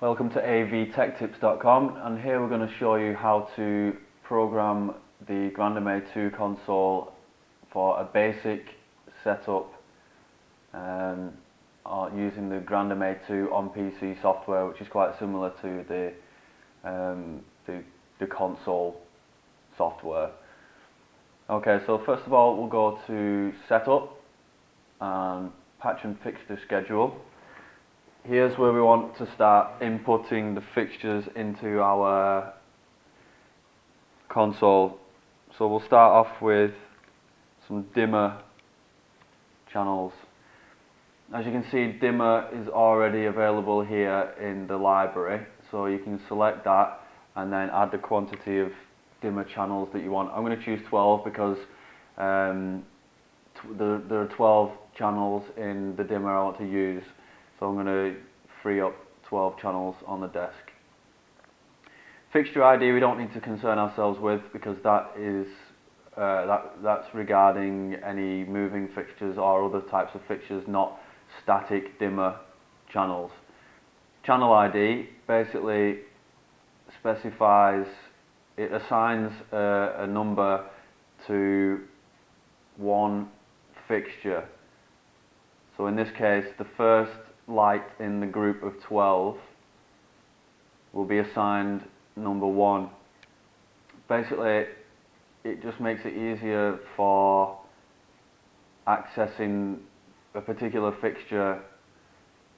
Welcome to AVTechTips.com, and here we're going to show you how to program the GrandMA2 console for a basic setup using the GrandMA2 on PC software, which is quite similar to the console software. Okay, so first of all we'll go to Setup and Patch and Fixture Schedule. Here's where we want to start inputting the fixtures into our console. So we'll start off with some dimmer channels. As you can see, dimmer is already available here in the library, so you can select that and then add the quantity of dimmer channels that you want. I'm going to choose 12 because there are 12 channels in the dimmer I want to use. So I'm going to free up 12 channels on the desk. Fixture ID we don't need to concern ourselves with because that is that's regarding any moving fixtures or other types of fixtures, not static dimmer channels. Channel ID basically specifies, it assigns a number to one fixture. So in this case, the first light in the group of 12 will be assigned number 1. Basically, it just makes it easier for accessing a particular fixture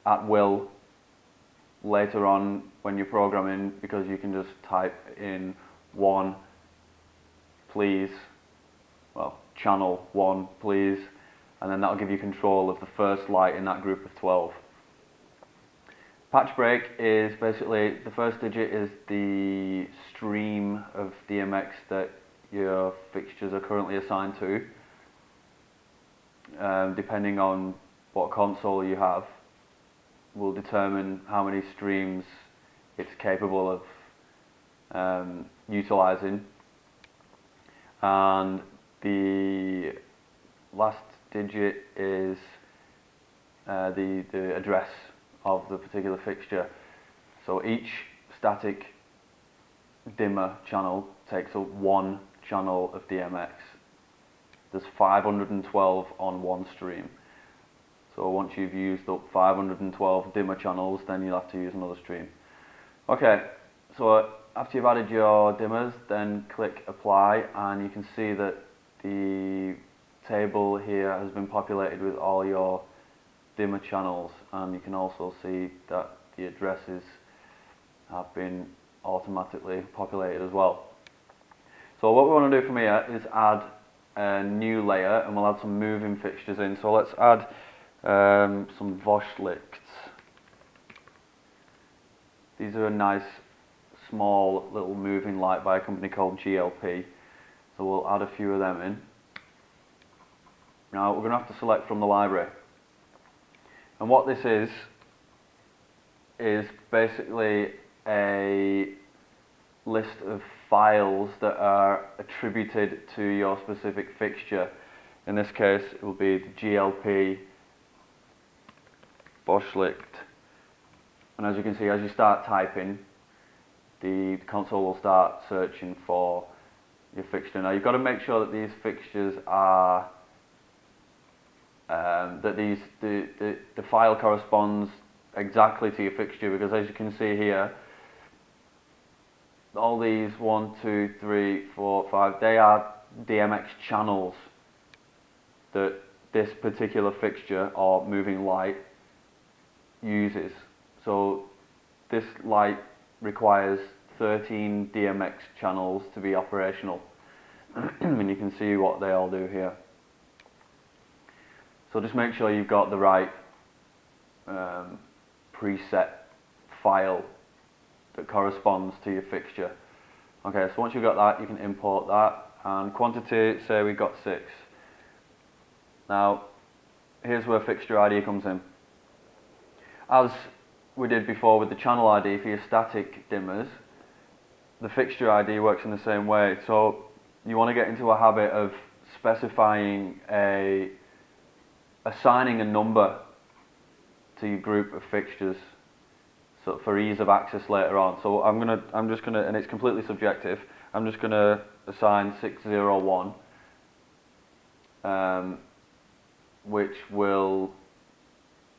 at will later on when you're programming, because you can just type in 1 please, well, channel 1 please, and then that'll give you control of the first light in that group of 12. Patch break is basically the first digit is the stream of DMX that your fixtures are currently assigned to. Depending on what console you have, will determine how many streams it's capable of utilizing. And the last digit is the address of the particular fixture. So each static dimmer channel takes up 1 channel of DMX. There's 512 on one stream. So once you've used up 512 dimmer channels, then you'll have to use another stream. Okay, so after you've added your dimmers, then click Apply, and you can see that the table here has been populated with all your dimmer channels, and you can also see that the addresses have been automatically populated as well. So what we want to do from here is add a new layer, and we'll add some moving fixtures in. So let's add some Voschlichts. These are a nice small little moving light by a company called GLP. So we'll add a few of them in. Now we're going to have to select from the library. And what this is basically a list of files that are attributed to your specific fixture. In this case, it will be the GLP Voschlicht. And as you can see, as you start typing, the console will start searching for your fixture. Now you've got to make sure that these fixtures are the file corresponds exactly to your fixture, because as you can see here, all these 1, 2, 3, 4, 5, they are DMX channels that this particular fixture or moving light uses. So this light requires 13 DMX channels to be operational, and you can see what they all do here. So just make sure you've got the right preset file that corresponds to your fixture. Okay, so once you've got that, you can import that, and quantity, say we've got 6. Now, here's where fixture ID comes in. As we did before with the channel ID for your static dimmers, the fixture ID works in the same way. So you want to get into a habit of specifying assigning a number to your group of fixtures. so for ease of access later on. So I'm just gonna, and it's completely subjective. I'm just gonna assign 601, which will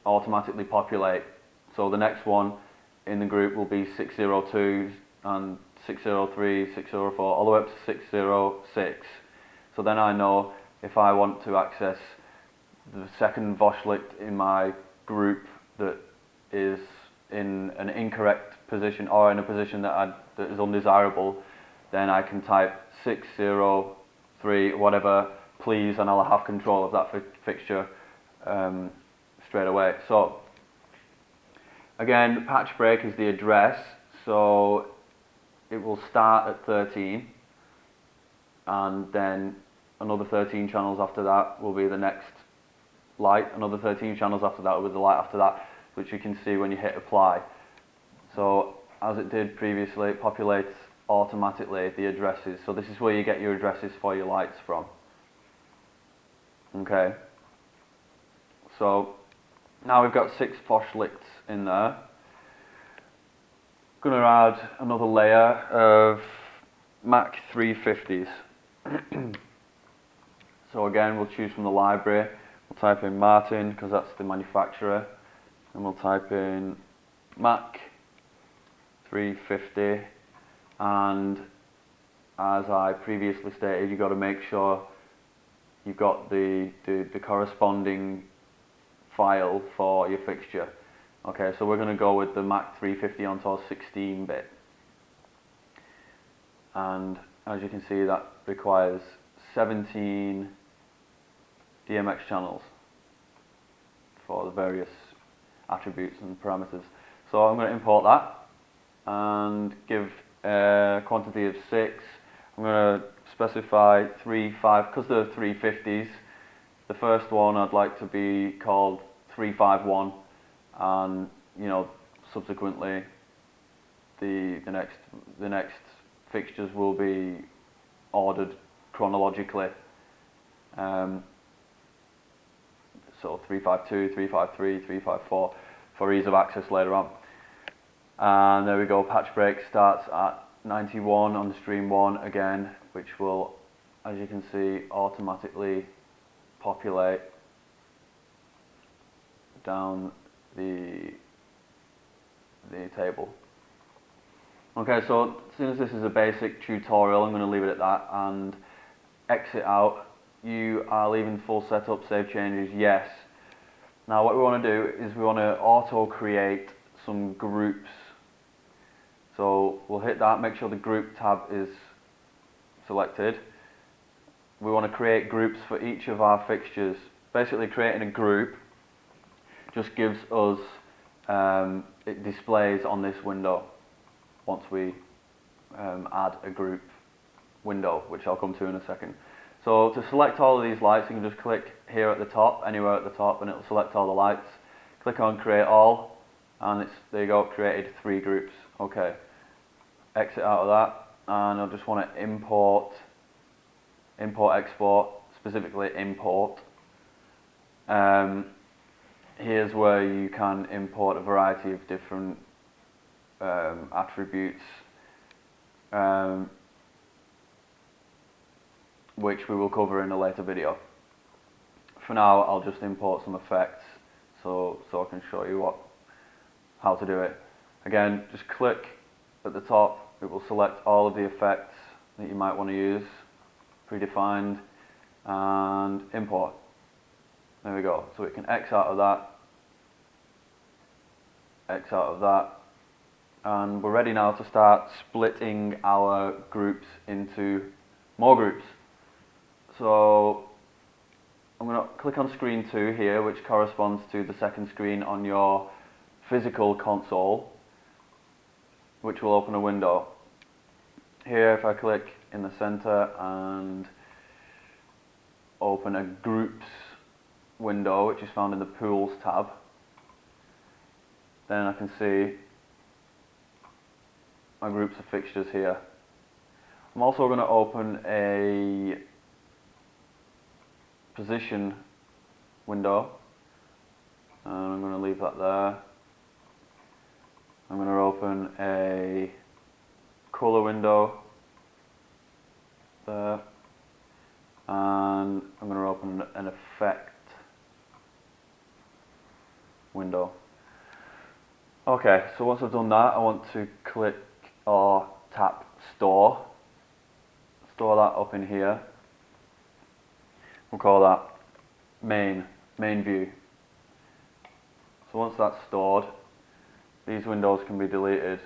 automatically populate. So the next one in the group will be 602 and 603, 604, all the way up to 606. So then I know if I want to access the second Voschlicht in my group that is in an incorrect position or in a position that is undesirable, then I can type 603 whatever, please, and I'll have control of that fixture straight away. So again, patch break is the address, so it will start at 13, and then another 13 channels after that will be the next light, another 13 channels after that will be the light after that, which you can see when you hit apply. So as it did previously, it populates automatically the addresses. So this is where you get your addresses for your lights from. Okay, so now we've got 6 Voschlichts in there. Going to add another layer of Mac 350s. So again, we'll choose from the library. We'll type in Martin because that's the manufacturer, and we'll type in Mac 350. And as I previously stated, you've got to make sure you've got the corresponding file for your fixture. Okay, so we're going to go with the Mac 350 onto 16-bit, and as you can see, that requires 17 DMX channels for the various attributes and parameters. So I'm going to import that and give a quantity of 6. I'm going to specify 3, 5, because they're 350s. The first one I'd like to be called 351, and subsequently the next fixtures will be ordered chronologically. So 352, 353, 354 for ease of access later on. And there we go, patch break starts at 91 on stream 1 again, which will, as you can see, automatically populate down the table. Okay, so since this is a basic tutorial, I'm going to leave it at that and exit out. You are leaving full setup, save changes, yes. Now what we want to do is we want to auto create some groups. So we'll hit that, make sure the group tab is selected. We want to create groups for each of our fixtures. Basically creating a group just gives us, it displays on this window once we add a group window, which I'll come to in a second. So to select all of these lights, you can just click here at the top, anywhere at the top, and it'll select all the lights. Click on create all, and there you go, created 3 groups. Okay, exit out of that, and I just want to import, export, specifically import. Here's where you can import a variety of different attributes, which we will cover in a later video. For now, I'll just import some effects so I can show you how to do it. Again, just click at the top, it will select all of the effects that you might want to use, predefined, and import. There we go, so we can X out of that, X out of that, and we're ready now to start splitting our groups into more groups. So I'm going to click on screen 2 here, which corresponds to the second screen on your physical console, which will open a window. Here, if I click in the center and open a groups window, which is found in the pools tab, then I can see my groups of fixtures here. I'm also going to open a position window, and I'm going to leave that there. I'm going open a colour window there, and I'm going to open an effect window. Okay, so once I've done that, I want to click or tap store that up in here. We'll call that main view. So once that's stored, these windows can be deleted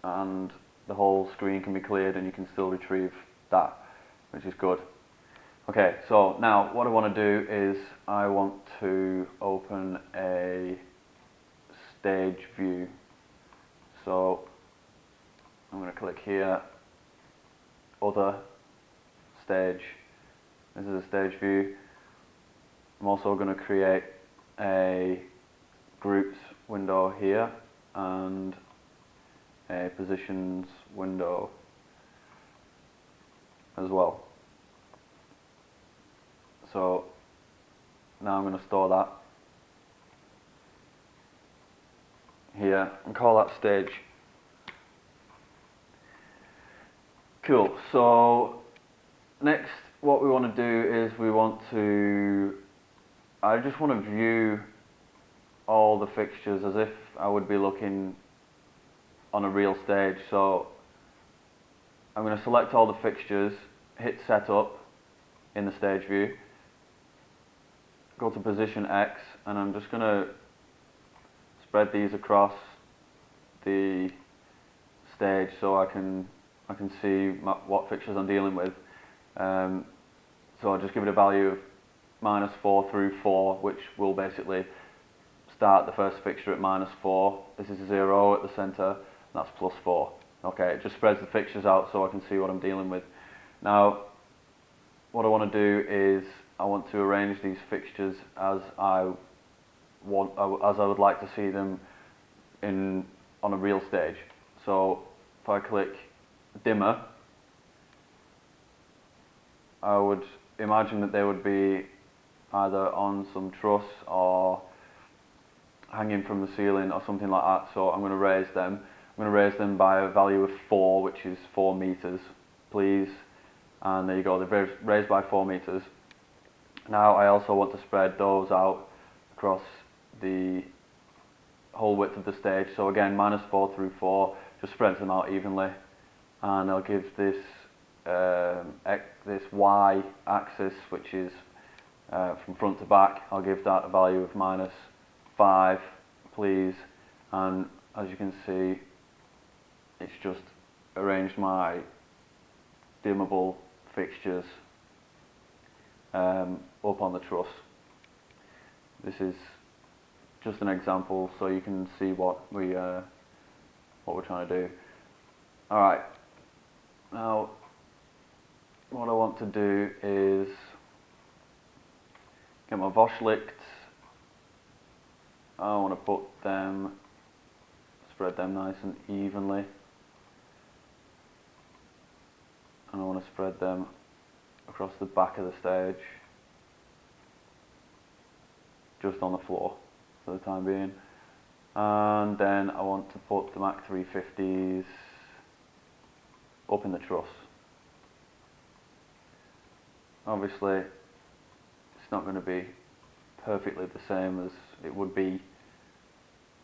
and the whole screen can be cleared, and you can still retrieve that, which is good. Okay, so now what I want to do is I want to open a stage view. So I'm going to click here, other, stage. This is a stage view. I'm also going to create a groups window here and a positions window as well. So now I'm going to store that here and call that stage. Cool. So next, what we want to do is I just want to view all the fixtures as if I would be looking on a real stage. So I'm going to select all the fixtures, hit setup in the stage view, go to position X, and I'm just going to spread these across the stage so I can see what fixtures I'm dealing with. So I'll just give it a value of -4 through 4, which will basically start the first fixture at -4. This is 0 at the centre, that's +4. Okay, it just spreads the fixtures out so I can see what I'm dealing with. Now, what I want to do is I want to arrange these fixtures as I would like to see them on a real stage. So if I click dimmer, I would imagine that they would be either on some truss or hanging from the ceiling or something like that. So I'm going to raise them. I'm going to raise them by a value of 4, which is 4 meters, please. And there you go, they're raised by 4 meters. Now I also want to spread those out across the whole width of the stage. So again, -4 through 4 just spreads them out evenly, and I'll give this this Y axis, which is from front to back, I'll give that a value of -5, please. And as you can see, it's just arranged my dimmable fixtures up on the truss. This is just an example so you can see what we're trying to do. Alright, now what I want to do is get my Voschlicht. I want to spread them nice and evenly, and I want to spread them across the back of the stage, just on the floor for the time being. And then I want to put the Mac 350s up in the truss. Obviously it's not going to be perfectly the same as it would be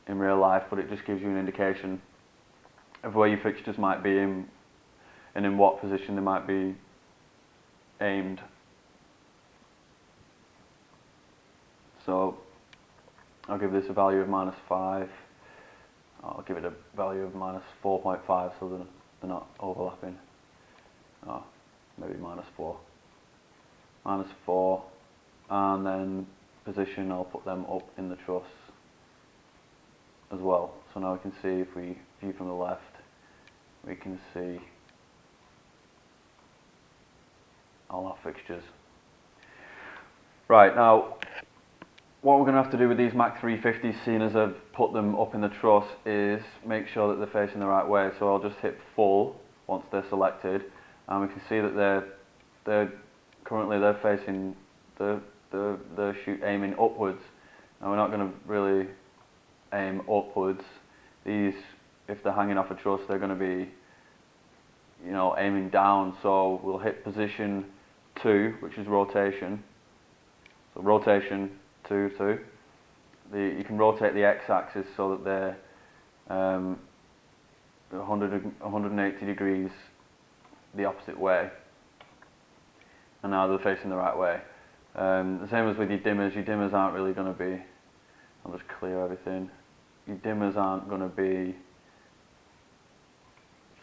in real life, but it just gives you an indication of where your fixtures might be in and in what position they might be aimed. So I'll give this a value of -5. I'll give it a value of -4.5 so that they're not overlapping. Oh, maybe -4. -4, and then position, I'll put them up in the truss as well. So now we can see, if we view from the left, we can see all our fixtures. Right, now what we're going to have to do with these Mac 350s, seeing as I've put them up in the truss, is make sure that they're facing the right way. So I'll just hit full once they're selected, and we can see that they're currently facing aiming upwards. Now we're not going to really aim upwards. These if they're hanging off a truss, they're going to be, you know, aiming down. So we'll hit position 2, which is rotation. So rotation 2, 2. You can rotate the x-axis so that they're 180 degrees the opposite way, and now they're facing the right way. The same as with your dimmers aren't really going to be, I'll just clear everything, your dimmers aren't going to be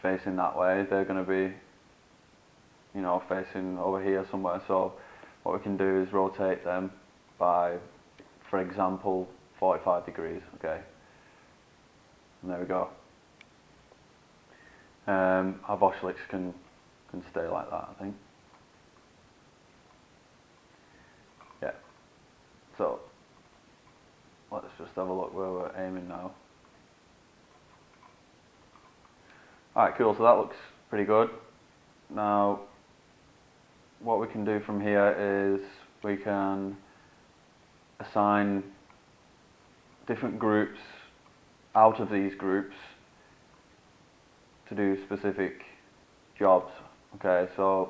facing that way, they're going to be, you know, facing over here somewhere. So what we can do is rotate them by, for example, 45 degrees, okay, and there we go. Our Bosch licks can stay like that, I think. Yeah. So let's just have a look where we're aiming now. Alright, cool, so that looks pretty good. Now what we can do from here is we can assign different groups out of these groups to do specific jobs. Okay, so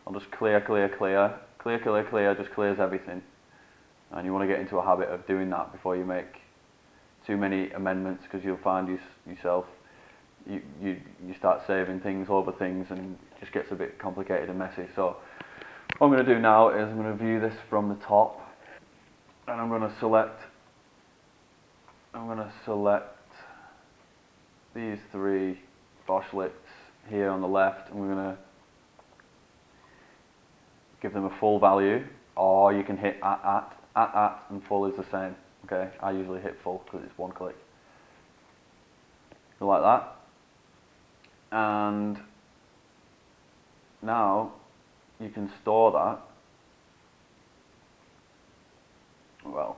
I'll just clear, just clears everything. And you want to get into a habit of doing that before you make too many amendments, because you'll find yourself, you start saving things over things and it just gets a bit complicated and messy. So what I'm going to do now is I'm going to view this from the top, and I'm going to select these 3 Bosch licks here on the left, and we're going to give them a full value, or you can hit at, and full is the same. Okay, I usually hit full because it's one click. Like that. And now you can store that. Well,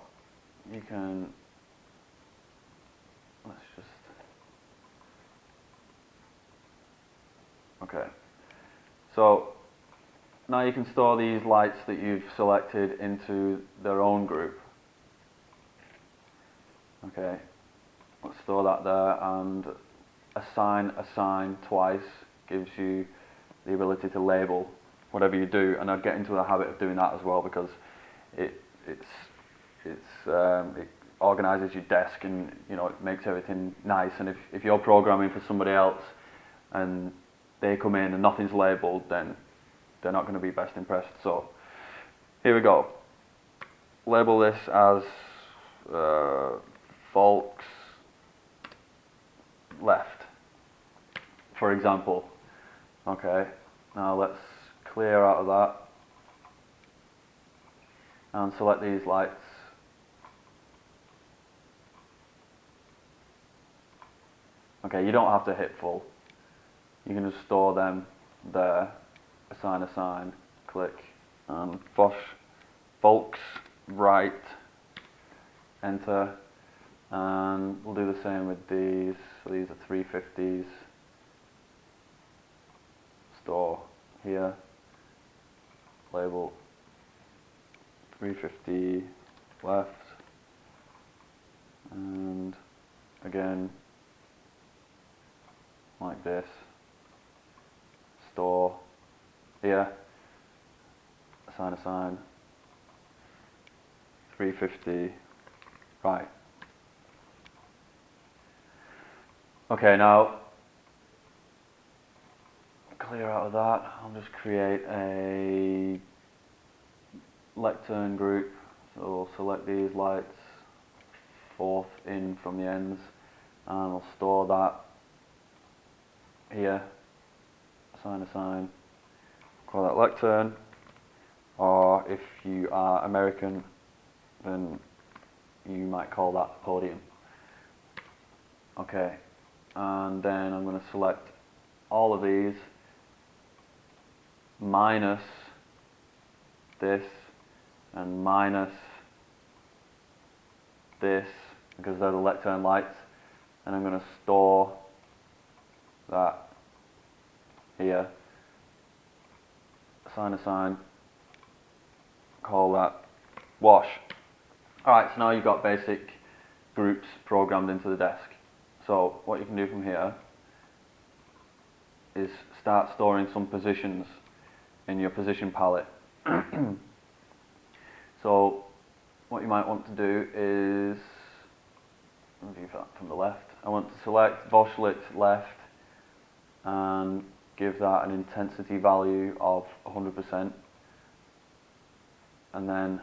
you can, let's just, okay, so now you can store these lights that you've selected into their own group. Okay, let's store that there, and assign twice gives you the ability to label whatever you do, and I'd get into the habit of doing that as well, because it organises your desk, and you know, it makes everything nice. And if you're programming for somebody else and they come in and nothing's labelled, then they're not going to be best impressed. So here we go. Label this as Volks left, for example. Okay, now let's clear out of that and select these lights. Okay, you don't have to hit full. You can just store them there. Assign, click, and Volks right, enter, and we'll do the same with these. So these are 350s. Store here. Label 350 left, and again like this. Store here. Assign 350 right. Okay, now clear out of that. I'll just create a lectern group. So we'll select these lights, 4th in from the ends, and I'll store that here. Assign, call that lectern, or if you are American, then you might call that podium. Okay, and then I'm going to select all of these minus this and minus this, because they're the lectern lights, and I'm going to store that here. Assign, call that wash. Alright, so now you've got basic groups programmed into the desk. So what you can do from here is start storing some positions in your position palette. So what you might want to do is, view that from the left, I want to select Boschlit left and give that an intensity value of 100%, and then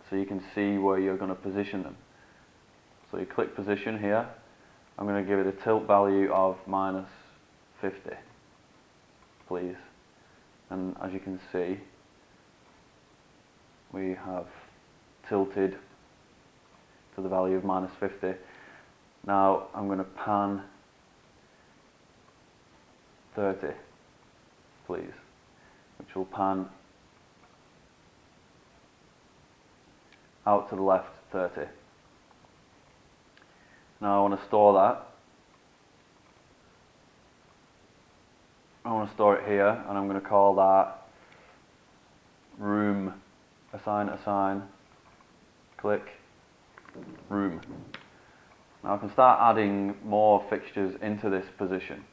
so you can see where you're going to position them. So you click position here, I'm going to give it a tilt value of -50, please, and as you can see we have tilted to the value of -50. Now I'm going to pan 30, please, which will pan out to the left 30. Now I want to store that. I want to store it here, and I'm going to call that room, assign, click room. Now I can start adding more fixtures into this position.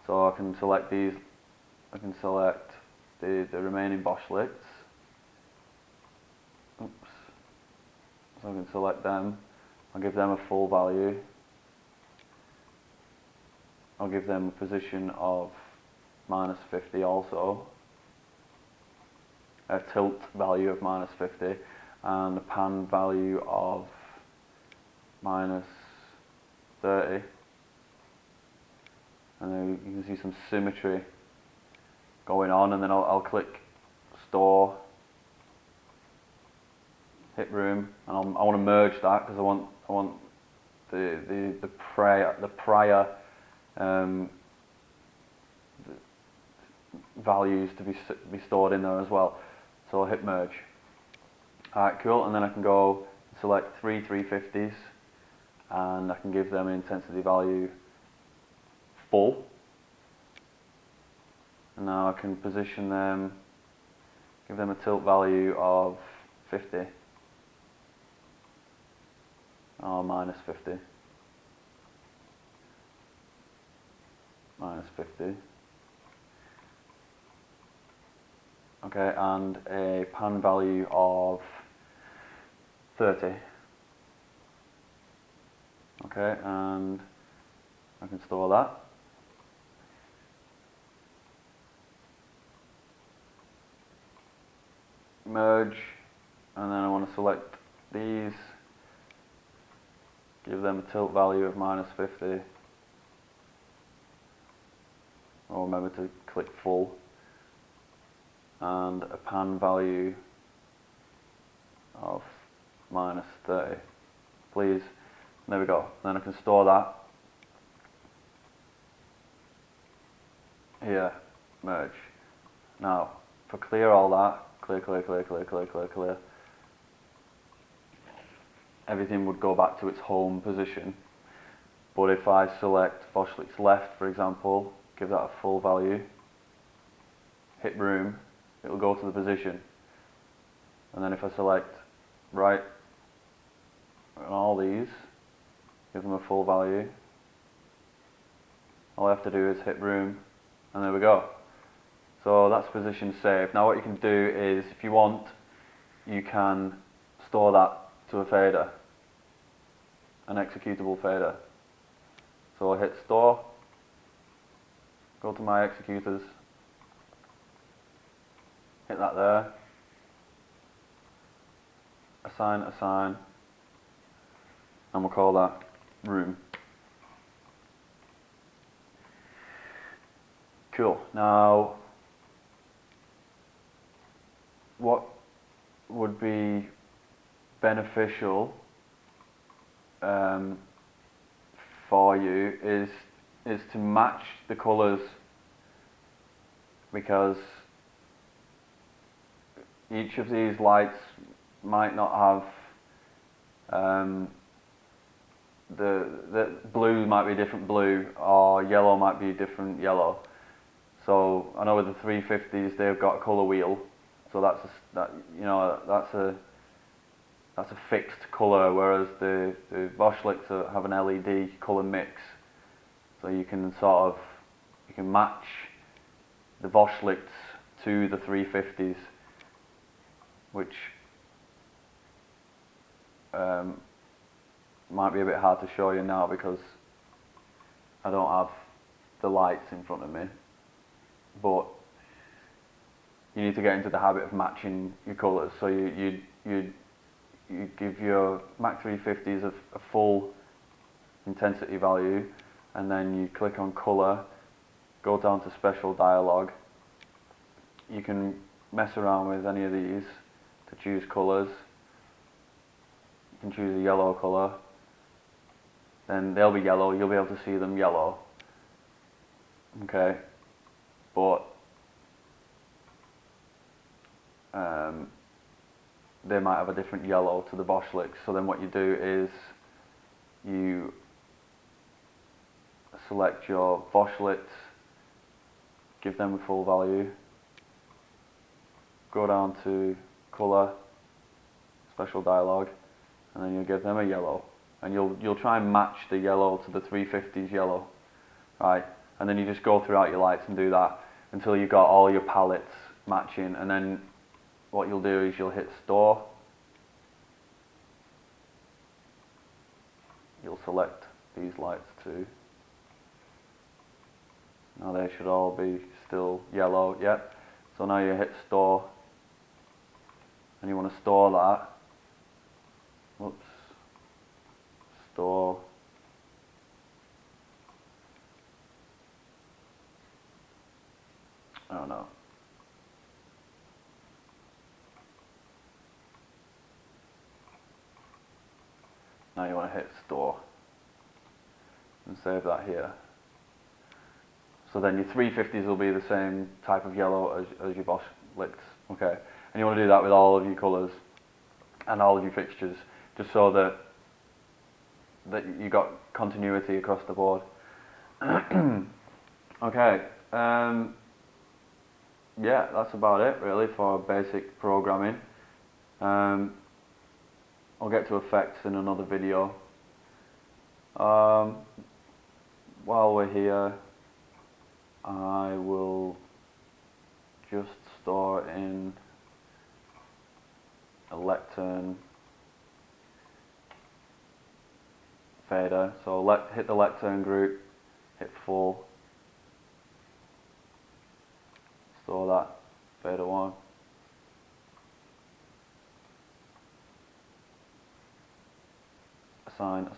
So I can select these, I can select the remaining Boschlits. Oops. So I can select them, I'll give them a full value. I'll give them a position of -50 also, a tilt value of -50, and a pan value of -30. And then you can see some symmetry going on, and then I'll click store, hit room, and I want to merge that because I want the prior values to be stored in there as well. So I'll hit merge. Alright, cool, and then I can go select 3 350s, and I can give them an intensity value full. And now I can position them, give them a tilt value of 50, or -50, -50. Okay, and a pan value of 30. Okay, and I can store that. Merge, and then I want to select these, give them a tilt value of -50. Or remember to click full, and a pan value of -30, please. There we go. Then I can store that here, merge. Now, for clear all that, clear, everything would go back to its home position. But if I select Boschlit's left, for example, give that a full value, hit room, it will go to the position. And then if I select right on all these, give them a full value, all I have to do is hit room, and there we go. So that's position saved. Now what you can do is, if you want, you can store that to a fader, an executable fader. So I'll hit store, go to my executors, hit that there, assign, and we'll call that room. Cool. Now, what would be beneficial for you is to match the colours, because each of these lights might not have the blue might be different blue, or yellow might be different yellow. So I know with the 350s they've got a colour wheel, so that's a fixed colour, whereas the Boschlits have an LED colour mix. So you can match the Voschlichts to the 350s, which might be a bit hard to show you now because I don't have the lights in front of me, but you need to get into the habit of matching your colours. So you give your Mac 350s a full intensity value, and then you click on colour, go down to special dialog. You can mess around with any of these to choose colours. You can choose a yellow colour, then they'll be yellow, you'll be able to see them yellow. Okay, but they might have a different yellow to the Voschlichts. So then what you do is you select your Voschlichts, give them a full value, go down to colour, special dialog, and then you give them a yellow, and you'll try and match the yellow to the 350's yellow, right? And then you just go throughout your lights and do that until you've got all your palettes matching, and then what you'll do is you'll hit store, you'll select these lights too. Now they should all be still yellow, yep. So now you hit store, and you want to store that. Whoops. Store. Oh no. Now you want to hit store and save that here. So then your 350s will be the same type of yellow as your Voschlichts, okay? And you want to do that with all of your colours and all of your fixtures, just so that you got continuity across the board. Okay, yeah, that's about it really for basic programming. I'll get to effects in another video. While we're here, I will just store in a lectern fader. So hit the lectern group, hit full, store that fader 1. Assign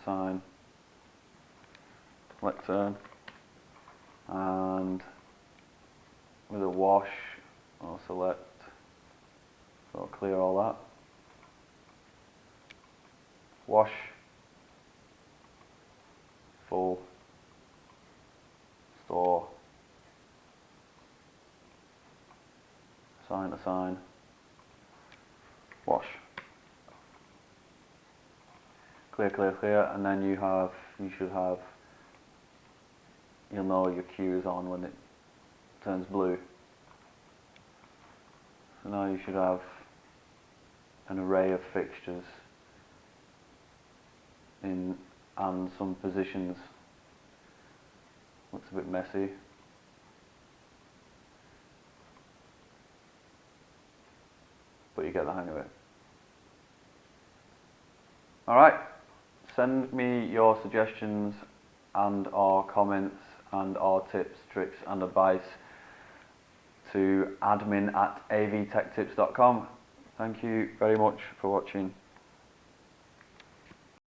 lectern, and with a wash I'll select, so I'll clear all that, wash, full, store, assign, wash, clear, and then you'll know your cue is on when it turns blue. So now you should have an array of fixtures and some positions. Looks a bit messy. But you get the hang of it. Alright, send me your suggestions and or comments and or tips, tricks and advice to admin@AVTechTips.com. Thank you very much for watching.